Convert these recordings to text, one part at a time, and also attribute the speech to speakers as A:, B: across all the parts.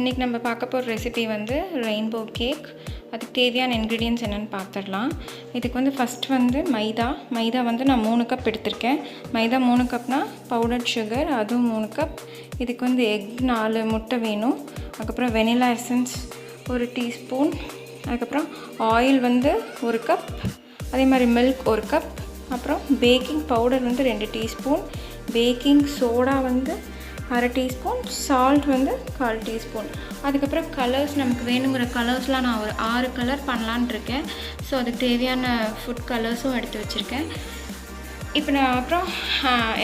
A: இன்றைக்கி நம்ம பார்க்க போகிற ரெசிபி வந்து ரெயின்போ கேக். அதுக்கு தேவையான இன்க்ரீடியன்ட்ஸ் என்னென்னு பார்த்துடலாம். இதுக்கு வந்து ஃபஸ்ட் வந்து மைதா வந்து நான் 3 கப் எடுத்திருக்கேன். மைதா 3 கப்னா பவுடர் சுகர் அதுவும் 3 கப். இதுக்கு வந்து எக் 4 முட்டை வேணும். அதுக்கப்புறம் வெனிலா எசன்ஸ் 1 டீஸ்பூன். அதுக்கப்புறம் ஆயில் வந்து 1 கப். அதே மாதிரி மில்க் 1 கப். அப்புறம் பேக்கிங் பவுடர் வந்து 2 டீஸ்பூன். பேக்கிங் சோடா வந்து 1/2 டீஸ்பூன். சால்ட் வந்து 1/4 டீஸ்பூன். அதுக்கப்புறம் கலர்ஸ் நமக்கு வேணுங்கிற கலர்ஸ்லாம் நான் ஒரு 6 கலர் பண்ணலான் இருக்கேன். ஸோ அதுக்கு தேவையான ஃபுட் கலர்ஸும் எடுத்து வச்சுருக்கேன். இப்போ நான் அப்புறம்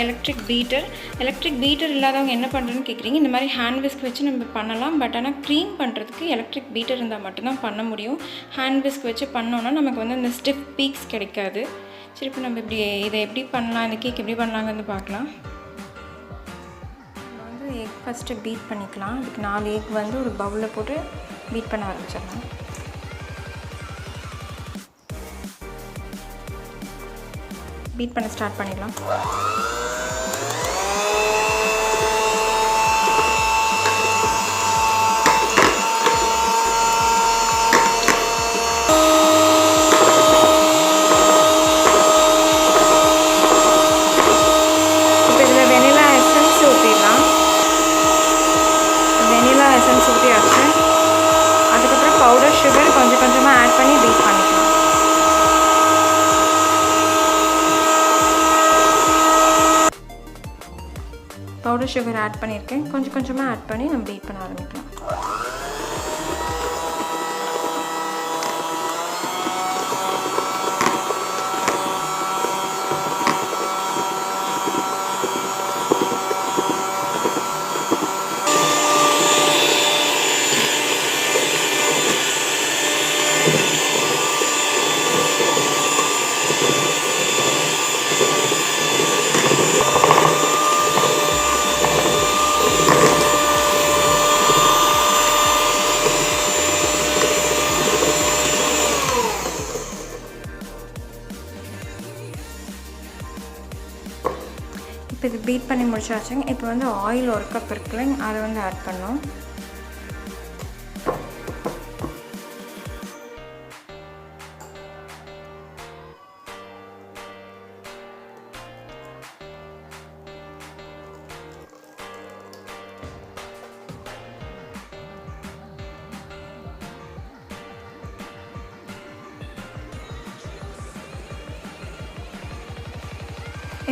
A: எலக்ட்ரிக் பீட்டர் இல்லாதவங்க என்ன பண்ணுறதுன்னு கேட்குறீங்க. இந்த மாதிரி ஹேண்ட் விஸ்க் வச்சு நம்ம பண்ணலாம். பட் ஆனால் க்ரீம் பண்ணுறதுக்கு எலக்ட்ரிக் பீட்டர் இருந்தால் மட்டும்தான் பண்ண முடியும். ஹேண்ட் விஸ்க் வச்சு பண்ணோன்னா நமக்கு வந்து அந்த ஸ்டிஃப் பீக்ஸ் கிடைக்காது. சரி, இப்போ நம்ம இதை எப்படி பண்ணலாம், இந்த கேக் எப்படி பண்ணலாங்கிறது பார்க்கலாம். எக் ஃபஸ்ட்டு பீட் பண்ணிக்கலாம். அதுக்கு 4 எக் வந்து ஒரு பவுலில் போட்டு பீட் பண்ண ஆரம்பிச்சிடலாம். பீட் பண்ண ஸ்டார்ட் பண்ணிடலாம். இப்போ இதில் வெனிலா எசன்ஸ் ஊற்றிடலாம். வெனிலா எசன்ஸ் ஊற்றியாச்சு. அதுக்கப்புறம் பவுடர் சுகர் கொஞ்சம் கொஞ்சமாக ஆட் பண்ணி பீட் பண்ணிக்கலாம். பவுடர் சுகர் ஆட் பண்ணியிருக்கேன். கொஞ்சம் கொஞ்சமாக ஆட் பண்ணி நம்ம பீட் பண்ண ஆரம்பிக்கலாம். இப்போ இது பீட் பண்ணி முடிச்சாச்சுங்க. இப்போ வந்து ஆயில் 1 கப் இருக்குல்ல, அதை வந்து ஆட் பண்ணோம்.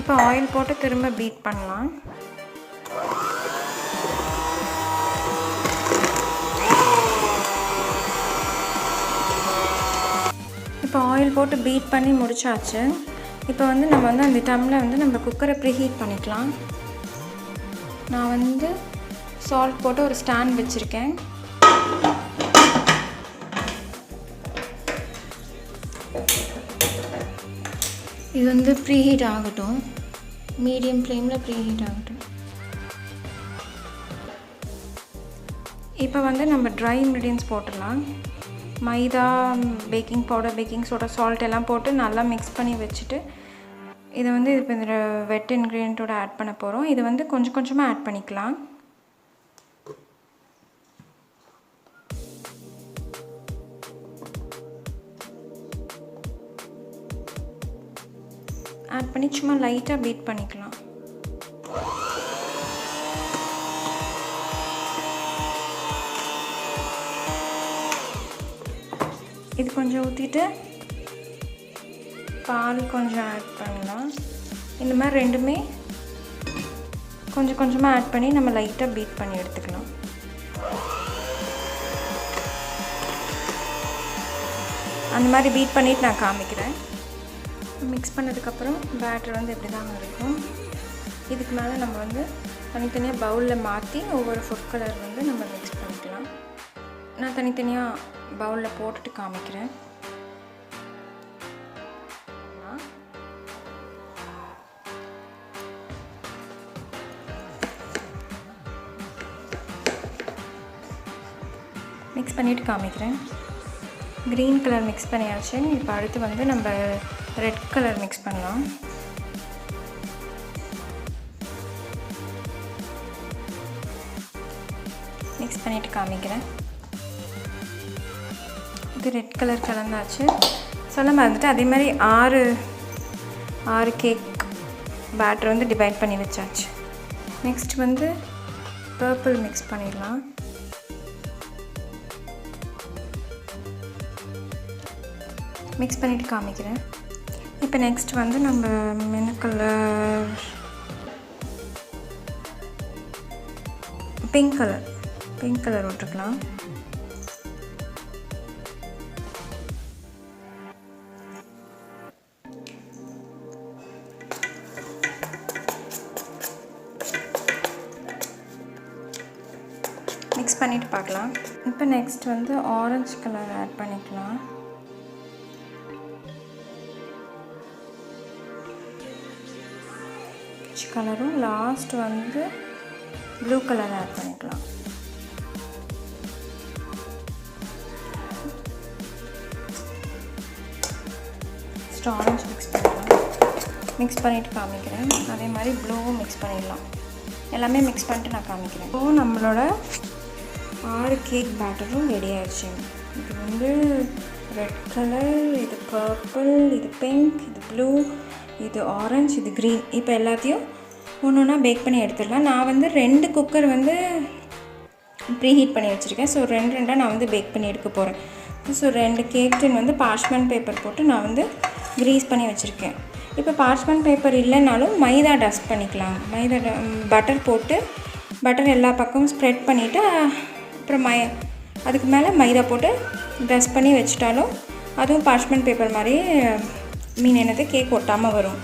A: இப்போ ஆயில் போட்டு திரும்ப பீட் பண்ணலாம். இப்போ ஆயில் போட்டு பீட் பண்ணி முடிச்சாச்சு. இப்போ வந்து நம்ம வந்து அந்த டைமில் வந்து நம்ம குக்கரை ப்ரீஹீட் பண்ணிக்கலாம். நான் வந்து சால்ட் போட்டு ஒரு ஸ்டாண்ட் வச்சுருக்கேன். இது வந்து ப்ரீஹீட் ஆகட்டும். மீடியம் ஃப்ளேமில் ப்ரீஹீட் ஆகட்டும். இப்போ வந்து நம்ம ட்ரை இன்க்ரீடியன்ட்ஸ் போட்டுடலாம். Maida, baking powder, baking soda, salt எல்லாம் போட்டு நல்லா மிக்ஸ் பண்ணி வச்சுட்டு இதை வந்து இப்போ இந்த வெட் இன்க்ரீடியண்ட்டோட ஆட் பண்ண போகிறோம். இது வந்து கொஞ்சம் கொஞ்சமாக ஆட் பண்ணிக்கலாம். ஆட் பண்ணி சும்மா லைட்டாக பீட் பண்ணிக்கலாம். இது கொஞ்சம் ஊற்றிட்டு பால் கொஞ்சம் ஆட் பண்ணலாம். இந்த மாதிரி ரெண்டுமே கொஞ்சம் கொஞ்சமாக ஆட் பண்ணி நம்ம லைட்டாக பீட் பண்ணி எடுத்துக்கலாம். அந்த மாதிரி பீட் பண்ணிவிட்டு நான் காமிக்கிறேன். மிக்ஸ் பண்ணதுக்கப்புறம் பேட்டர் வந்து இப்படி தான் இருக்கும். இதுக்கு மேலே நம்ம வந்து தனித்தனியாக பவுலில் மாற்றி ஒவ்வொரு ஃபுட் கலர் வந்து நம்ம மிக்ஸ் பண்ணிக்கலாம். நான் தனித்தனியாக பவுலில் போட்டுட்டு காமிக்கிறேன். மிக்ஸ் பண்ணிவிட்டு காமிக்கிறேன். க்ரீன் கலர் மிக்ஸ் பண்ணியாச்சு. இப்போ அடுத்து வந்து நம்ம ரெட் கலர் மிக்ஸ் பண்ணலாம். மிக்ஸ் பண்ணிவிட்டு காமிக்கிறேன். இது ரெட் கலர் கலந்தாச்சு. சொல்ல மறந்துட்டு அதே மாதிரி 6 கேக் பேட்டர் வந்து டிவைட் பண்ணி வச்சாச்சு. நெக்ஸ்ட் வந்து பர்பிள் மிக்ஸ் பண்ணிடலாம். மிக்ஸ் பண்ணிவிட்டு காமிக்கிறேன். இப்போ நெக்ஸ்ட் வந்து நம்ம மெனு கலர் பிங்க் கலர் விட்டுக்கலாம். மிக்ஸ் பண்ணிவிட்டு பார்க்கலாம். இப்போ நெக்ஸ்ட் வந்து ஆரஞ்சு கலர் ஆட் பண்ணிக்கலாம். கலரும் லாஸ்ட் வந்து ப்ளூ கலர் ஆட் பண்ணிக்கலாம். ஆரஞ்சு மிக்ஸ் பண்ணிக்கலாம். மிக்ஸ் பண்ணிவிட்டு காமிக்கிறேன். அதே மாதிரி ப்ளூவும் மிக்ஸ் பண்ணிடலாம். எல்லாமே மிக்ஸ் பண்ணிட்டு நான் காமிக்கிறேன். இப்போது நம்மளோட 6 கேக் பேட்டரும் ரெடி ஆகிடுச்சு. இது வந்து ரெட் கலர், இது பர்பிள், இது பிங்க், இது ப்ளூ, இது ஆரஞ்சு, இது க்ரீன். இப்போ எல்லாத்தையும் ஒன்று ஒன்றா பேக் பண்ணி எடுத்துடலாம். நான் வந்து 2 குக்கர் வந்து ப்ரீ ஹீட் பண்ணி வச்சுருக்கேன். ஸோ 2 நான் வந்து பேக் பண்ணி எடுக்க போகிறேன். ஸோ 2 கேக் டின் வந்து பார்ச்மெண்ட் பேப்பர் போட்டு நான் வந்து க்ரீஸ் பண்ணி வச்சுருக்கேன். இப்போ பார்ச்மெண்ட் பேப்பர் இல்லைனாலும் மைதா டஸ்ட் பண்ணிக்கலாம். பட்டர் போட்டு பட்டர் எல்லா பக்கமும் ஸ்ப்ரெட் பண்ணிவிட்டு அப்புறம் அதுக்கு மேலே மைதா போட்டு டஸ்ட் பண்ணி வச்சுட்டாலும் அதுவும் பார்ச்மெண்ட் பேப்பர் மாதிரி கேக் ஒட்டாமல் வரும்.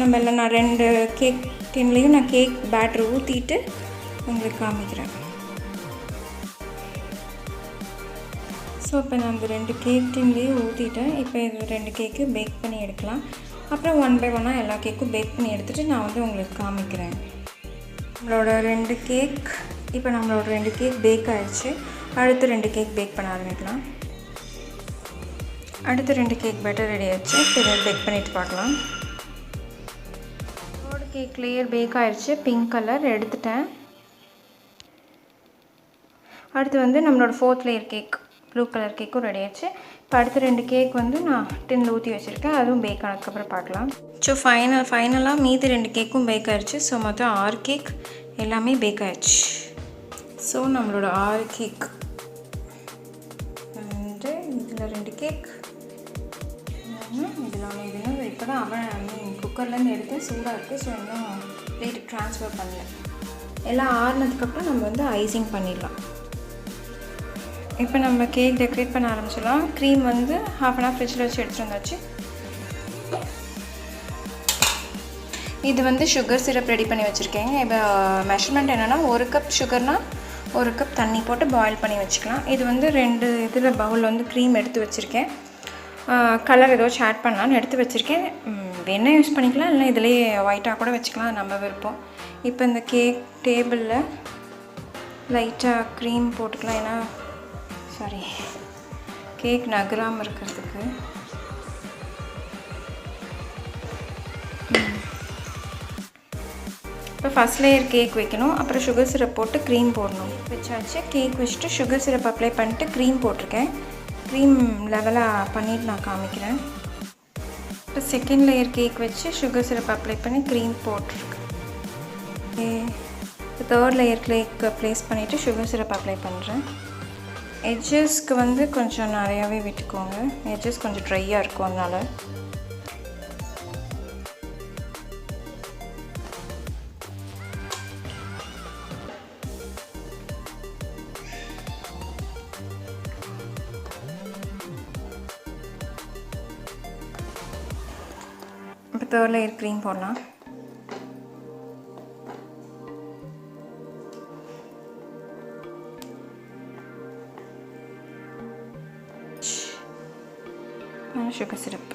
A: நம்ம எல்லாம் நான் 2 கேக் டின்லேயும் நான் கேக் பேட்டர் ஊற்றிட்டு உங்களுக்கு காமிக்கிறேன். ஸோ இப்போ நான் அந்த 2 கேக் டின்லேயும் ஊற்றிட்டேன். இப்போ இது 2 கேக்கு பேக் பண்ணி எடுக்கலாம். அப்புறம் 1 பை 1 எல்லா கேக்கும் பேக் பண்ணி எடுத்துகிட்டு நான் வந்து உங்களுக்கு காமிக்கிறேன். நம்மளோட 2 கேக் இப்போ நம்மளோட 2 கேக் பேக் ஆகிடுச்சு. அடுத்து 2 கேக் பேக் பண்ண ஆரம்பிக்கலாம். அடுத்து 2 கேக் பேட்டர் ரெடி ஆகிடுச்சு. இப்போ இதை பேக் பண்ணிவிட்டு பார்க்கலாம். கேக் லேயர் பேக் ஆகிடுச்சு. பிங்க் கலர் எடுத்துட்டேன். அடுத்து வந்து நம்மளோட 4th layer cake blue colour கேக்கும் ரெடி ஆகிடுச்சு. இப்போ அடுத்து 2 கேக் வந்து நான் டின்னில் ஊற்றி வச்சுருக்கேன். அதுவும் பேக் ஆனதுக்கப்புறம் பார்க்கலாம். ஸோ ஃபைனலாக மீதி 2 கேக்கும் பேக் ஆகிடுச்சு. ஸோ மொத்தம் 6 கேக் எல்லாமே பேக் ஆகிடுச்சு. ஸோ நம்மளோட 6 கேக் வந்து இதில் 2 கேக் இதில் ஒன்று இப்போ தான் குக்கர்லேருந்து எடுத்து சூடாக இருக்குது. ஸோ இன்னும் பிளேட்டுக்கு ட்ரான்ஸ்ஃபர் பண்ணல. எல்லாம் ஆறுனதுக்கப்புறம் நம்ம வந்து ஐசிங் பண்ணிடலாம். இப்போ நம்ம கேக் டெக்கரேட் பண்ண ஆரம்பிச்சிடலாம். க்ரீம் வந்து 1/2 hour ஃப்ரிட்ஜில் வச்சு எடுத்துகிட்டு வந்தாச்சு. இது வந்து சுகர் சிரப் ரெடி பண்ணி வச்சுருக்கேங்க. இப்போ மெஷர்மெண்ட் என்னென்னா 1 கப் சுகர்னால் 1 கப் தண்ணி போட்டு பாயில் பண்ணி வச்சுக்கலாம். இது வந்து 2 இதில் பவுலில் வந்து க்ரீம் எடுத்து வச்சுருக்கேன். கலர் ஏதாச்சும் ஆட் பண்ணலான்னு எடுத்து வச்சுருக்கேன். வெண்ணெய் யூஸ் பண்ணிக்கலாம், இல்லை இதிலேயே ஒயிட்டாக கூட வச்சுக்கலாம், நம்ம விருப்பம். இப்போ இந்த கேக் டேபிளில் லைட்டாக க்ரீம் போட்டுக்கலாம். ஏன்னா கேக் நகராமல் இருக்கிறதுக்கு. இப்போ ஃபஸ்ட் லேயர் கேக் வைக்கணும். அப்புறம் சுகர் சிரப் போட்டு க்ரீம் போடணும். வச்சாச்சு. கேக் வச்சுட்டு சுகர் சிரப் அப்ளை பண்ணிட்டு க்ரீம் போட்டிருக்கேன். க்ரீம் லெவலாக பண்ணிவிட்டு நான் காமிக்கிறேன். இப்போ செகண்ட் லேயர் கேக் வச்சு சுகர் சிரப் அப்ளை பண்ணி க்ரீம் போட்டிருக்கேன். இப்போ தேர்ட் லேயர் கேக் ப்ளேஸ் பண்ணிவிட்டு சுகர் சிரப் அப்ளை பண்ணுறேன். எட்ஜஸ்க்கு வந்து கொஞ்சம் நிறையாவே விட்டுக்கோங்க. எட்ஜஸ் கொஞ்சம் ட்ரையாக இருக்கும். அதனால் இப்போ தேர்ட் லேயர் க்ரீம் போடலாம். Sugar syrup.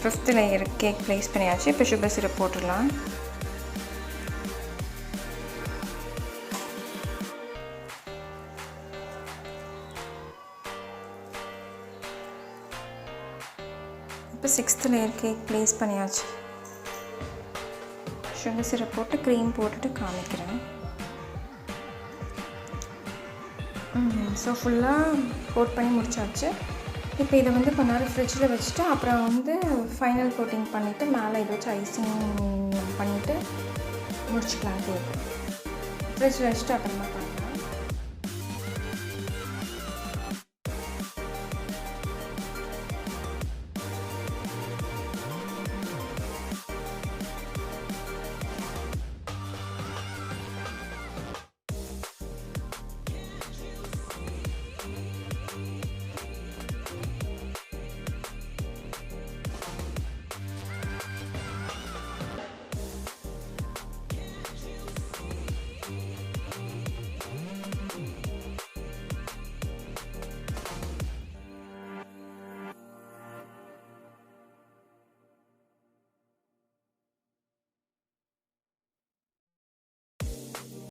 A: Fifth layer cake place பண்ணியாச்சு. இப்போ சுகர் சிரப் போட்டுடலாம். இப்போ 6th லேயர் கேக் ப்ளேஸ் பண்ணியாச்சு. சுகர் சிரப் போட்டு க்ரீம் போட்டுட்டு காமிக்கிறேன். ஸோ ஃபுல்லாக கோட் பண்ணி முடிச்சாச்சு. இப்போ இதை வந்து கொஞ்ச நேரம் ஃப்ரிட்ஜில் வச்சுட்டு அப்புறம் வந்து ஃபைனல் கோட்டிங் பண்ணிவிட்டு மேலே இதை வச்சு ஐசிங் பண்ணிவிட்டு முடிச்சுக்கலாம் கேக். ஃப்ரிட்ஜில் வச்சுட்டு அப்புறமா